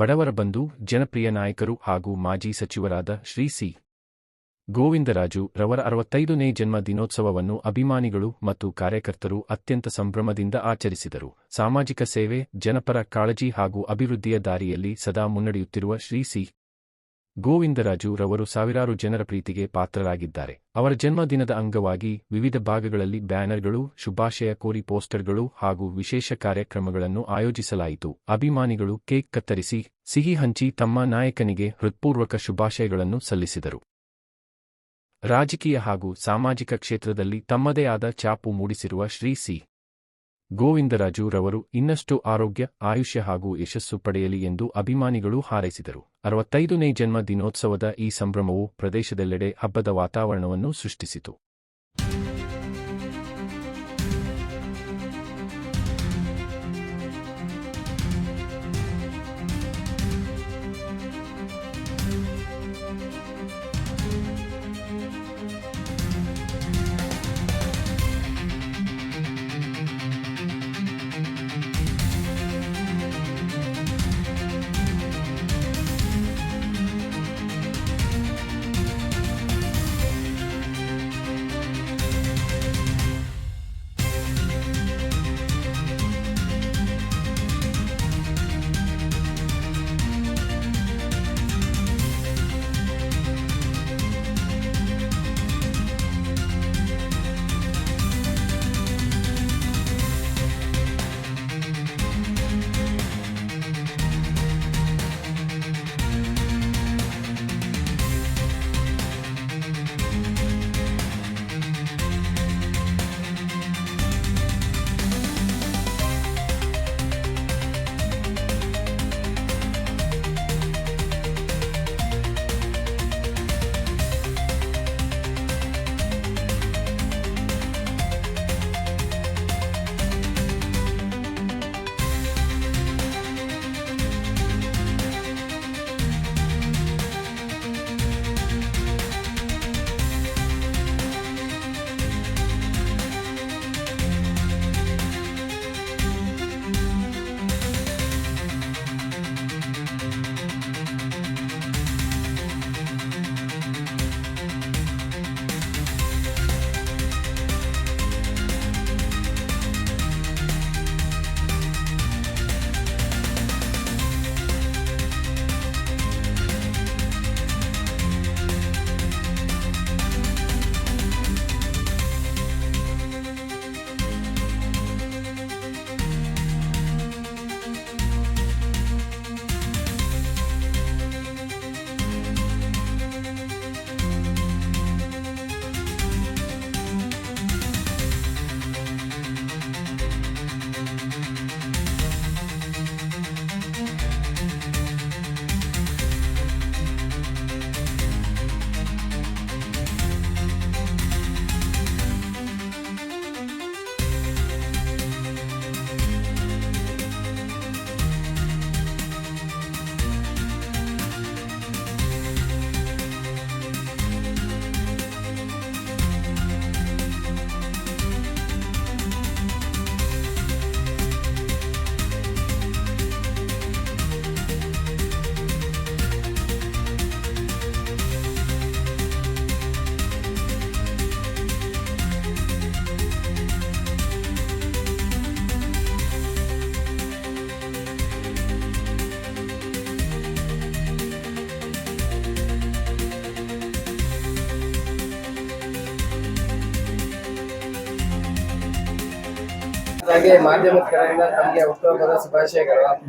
ಬಡವರ ಬಂಧು, ಜನಪ್ರಿಯ ನಾಯಕರು ಹಾಗೂ ಮಾಜಿ ಸಚಿವರಾದ ಶ್ರೀ ಸಿ. ಗೋವಿಂದರಾಜು ರವರ 65ನೇ ಜನ್ಮ ದಿನೋತ್ಸವವನ್ನು ಅಭಿಮಾನಿಗಳು ಮತ್ತು ಕಾರ್ಯಕರ್ತರು ಅತ್ಯಂತ ಸಂಭ್ರಮದಿಂದ ಆಚರಿಸಿದರು. ಸಾಮಾಜಿಕ ಸೇವೆ, ಜನಪರ ಕಾಳಜಿ ಹಾಗೂ ಅಭಿವೃದ್ಧಿಯ ದಾರಿಯಲ್ಲಿ ಸದಾ ಮುನ್ನಡೆಯುತ್ತಿರುವ ಶ್ರೀ ಸಿ. ಗೋವಿಂದರಾಜು ರವರು ಸಾವಿರಾರು ಜನರ ಪ್ರೀತಿಗೆ ಪಾತ್ರರಾಗಿದ್ದಾರೆ. ಅವರ ಜನ್ಮದಿನದ ಅಂಗವಾಗಿ ವಿವಿಧ ಭಾಗಗಳಲ್ಲಿ ಬ್ಯಾನರ್ಗಳು, ಶುಭಾಶಯ ಕೋರಿ ಪೋಸ್ಟರ್ಗಳು ಹಾಗೂ ವಿಶೇಷ ಕಾರ್ಯಕ್ರಮಗಳನ್ನು ಆಯೋಜಿಸಲಾಯಿತು. ಅಭಿಮಾನಿಗಳು ಕೇಕ್ ಕತ್ತರಿಸಿ, ಸಿಹಿ ಹಂಚಿ ತಮ್ಮ ನಾಯಕನಿಗೆ ಹೃತ್ಪೂರ್ವಕ ಶುಭಾಶಯಗಳನ್ನು ಸಲ್ಲಿಸಿದರು. ರಾಜಕೀಯ ಹಾಗೂ ಸಾಮಾಜಿಕ ಕ್ಷೇತ್ರದಲ್ಲಿ ತಮ್ಮದೇ ಆದ ಛಾಪು ಮೂಡಿಸಿರುವ ಶ್ರೀ ಸಿ. ಗೋವಿಂದರಾಜು ರವರು ಇನ್ನಷ್ಟು ಆರೋಗ್ಯ, ಆಯುಷ್ಯ ಹಾಗೂ ಯಶಸ್ಸು ಪಡೆಯಲಿ ಎಂದು ಅಭಿಮಾನಿಗಳು ಹಾರೈಸಿದರು. 65ನೇ ಜನ್ಮ ದಿನೋತ್ಸವದ ಈ ಸಂಭ್ರಮವು ಪ್ರದೇಶದೆಲ್ಲೆಡೆ ಹಬ್ಬದ ವಾತಾವರಣವನ್ನು ಸೃಷ್ಟಿಸಿತು.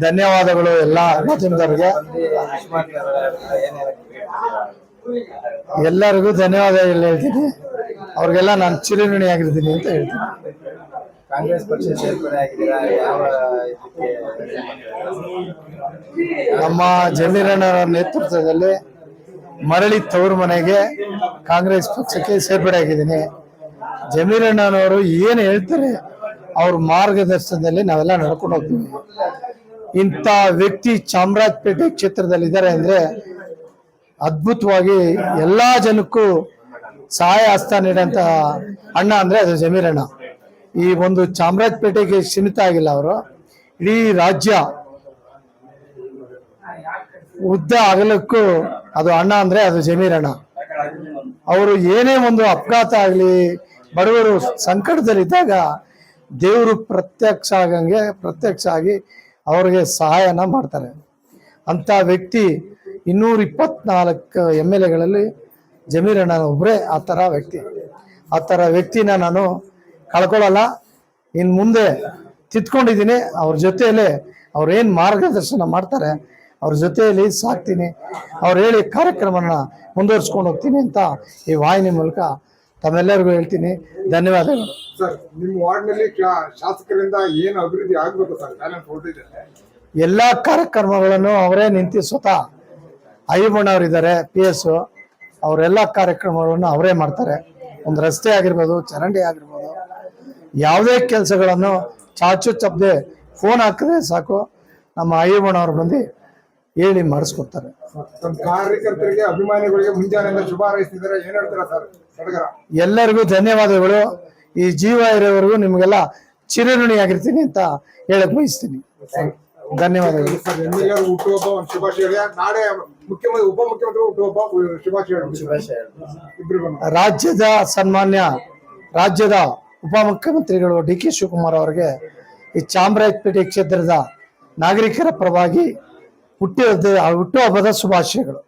ಧನ್ಯವಾದಗಳು ಎಲ್ಲ ಮಾಧ್ಯಮದವರಿಗೆ. ಎಲ್ಲರಿಗೂ ಧನ್ಯವಾದ ಹೇಳ್ತೀನಿ. ಅವ್ರಿಗೆಲ್ಲ ನಾನು ಚಿರಋಣಿಯಾಗಿರ್ತೀನಿ ಅಂತ ಹೇಳ್ತೀನಿ. ಕಾಂಗ್ರೆಸ್ ಪಕ್ಷ ಸೇರ್ಪಡೆ ಆಗಿದ್ದೀರಾ? ಯಾವ ನಮ್ಮ ಜಮೀರಣ್ಣವರ ನೇತೃತ್ವದಲ್ಲಿ ಮರಳಿ ತವರು ಮನೆಗೆ ಕಾಂಗ್ರೆಸ್ ಪಕ್ಷಕ್ಕೆ ಸೇರ್ಪಡೆ ಆಗಿದ್ದೀನಿ. ಜಮೀರಣ್ಣನವರು ಏನು ಹೇಳ್ತಾರೆ ಅವ್ರ ಮಾರ್ಗದರ್ಶನದಲ್ಲಿ ನಾವೆಲ್ಲ ನಡ್ಕೊಂಡು ಹೋಗ್ತೀವಿ. ಇಂಥ ವ್ಯಕ್ತಿ ಚಾಮರಾಜಪೇಟೆ ಕ್ಷೇತ್ರದಲ್ಲಿ ಇದ್ದಾರೆ ಅಂದ್ರೆ ಅದ್ಭುತವಾಗಿ ಎಲ್ಲಾ ಜನಕ್ಕೂ ಸಹಾಯ ಹಸ್ತ ನೀಡಂತ ಅಣ್ಣ ಅಂದ್ರೆ ಅದು ಜಮೀರಣ್ಣ. ಈ ಒಂದು ಚಾಮರಾಜಪೇಟೆಗೆ ಸೀಮಿತ ಆಗಿಲ್ಲ, ಅವರು ಇಡೀ ರಾಜ್ಯ ಉದ್ದ ಅಗಲಕ್ಕೂ ಅದು ಅಣ್ಣ ಅಂದ್ರೆ ಅದು ಜಮೀರ್ ಅಣ್ಣ. ಅವರು ಏನೇ ಒಂದು ಅಪಘಾತ ಆಗಲಿ, ಬಡವರು ಸಂಕಟದಲ್ಲಿದ್ದಾಗ ದೇವರು ಪ್ರತ್ಯಕ್ಷ ಆಗಿ ಅವ್ರಿಗೆ ಸಹಾಯನ ಮಾಡ್ತಾರೆ. ಅಂತ ವ್ಯಕ್ತಿ 224 MLAಗಳಲ್ಲಿ ಜಮೀರ್ ಅಣ್ಣ ಒಬ್ಬರೇ ಆ ಥರ ವ್ಯಕ್ತಿನ ನಾನು ಕಳ್ಕೊಳ್ಳಲ್ಲ. ಇನ್ನು ಮುಂದೆ ತಿದ್ಕೊಂಡಿದ್ದೀನಿ. ಅವ್ರ ಜೊತೆಯಲ್ಲೇ ಅವ್ರೇನು ಮಾರ್ಗದರ್ಶನ ಮಾಡ್ತಾರೆ ಅವ್ರ ಜೊತೆಯಲ್ಲಿ ಸಾಕ್ತೀನಿ. ಅವ್ರು ಹೇಳಿ ಕಾರ್ಯಕ್ರಮನ ಮುಂದುವರ್ಸ್ಕೊಂಡು ಹೋಗ್ತೀನಿ ಅಂತ ಈ ವಾಹಿನಿ ಮೂಲಕ ತಮ್ಮೆಲ್ಲರಿಗೂ ಹೇಳ್ತೀನಿ. ಧನ್ಯವಾದಗಳು. ಸರ್, ನಿಮ್ಮ ವಾರ್ಡ್ನಲ್ಲಿ ಶಾಸಕರಿಂದ ಏನು ಅಭಿವೃದ್ಧಿ ಆಗಬೇಕು ಸರ್? ಟ್ಯಾಲೆಂಟ್ ಹೊರಟಿದ್ದಾರೆ. ಎಲ್ಲ ಕಾರ್ಯಕ್ರಮಗಳನ್ನು ಅವರೇ ನಿಂತು ಸ್ವತಃ ಅಯ್ಯಮ್ಮಣ್ಣವರಿದ್ದಾರೆ PS, ಅವರೆಲ್ಲ ಕಾರ್ಯಕ್ರಮಗಳನ್ನು ಅವರೇ ಮಾಡ್ತಾರೆ. ಒಂದು ರಸ್ತೆ ಆಗಿರ್ಬೋದು, ಚರಂಡಿ ಆಗಿರ್ಬೋದು, ಯಾವುದೇ ಕೆಲಸಗಳನ್ನು ಚಾಚು ತಪ್ಪದೆ ಫೋನ್ ಹಾಕಿದ್ರೆ ಸಾಕು, ನಮ್ಮ ಅಯ್ಯಮ್ಮಣ್ಣವ್ರು ಬಂದು ಹೇಳಿ ಮಾಡಿಸ್ಕೊಡ್ತಾರೆ. ನಮ್ಮ ಕಾರ್ಯಕರ್ತರಿಗೆ, ಅಭಿಮಾನಿಗಳಿಗೆ ಮುಂಜಾನೆಯಿಂದ ಶುಭ ಹಾರೈಸ್ತಿದ್ದಾರೆ. ಏನ್ ಹೇಳ್ತೀರಾ ಸರ್ ಸಡಗರ? ಎಲ್ಲರಿಗೂ ಧನ್ಯವಾದಗಳು. ಈ ಜೀವ ಇರೋವರೆಗೂ ನಿಮಗೆಲ್ಲ ಚಿರಋಣಿಯಾಗಿರ್ತೀನಿ ಅಂತ ಹೇಳಕ್ ಬಯಸ್ತೀನಿ. ಧನ್ಯವಾದಗಳು ಸರ್. ಎಮ್ಮೆಲ್ಲರೂ ಹುಟ್ಟುಹಬ್ಬ ಒಂದು ಶುಭಾಶಯ. ನಾಳೆ ಉಪಮುಖ್ಯಮಂತ್ರಿ ಹುಟ್ಟುಹಬ್ಬ ಶುಭಾಶಯ ಇಬ್ಬರಿಗೂ. ರಾಜ್ಯದ ಉಪಮುಖ್ಯಮಂತ್ರಿಗಳು DK ಶಿವಕುಮಾರ್ ಅವರಿಗೆ ಈ ಚಾಮರಾಜಪೇಟೆ ಕ್ಷೇತ್ರದ ನಾಗರಿಕರ ಪರವಾಗಿ ಹುಟ್ಟುಹಬ್ಬದ ಶುಭಾಶಯಗಳು.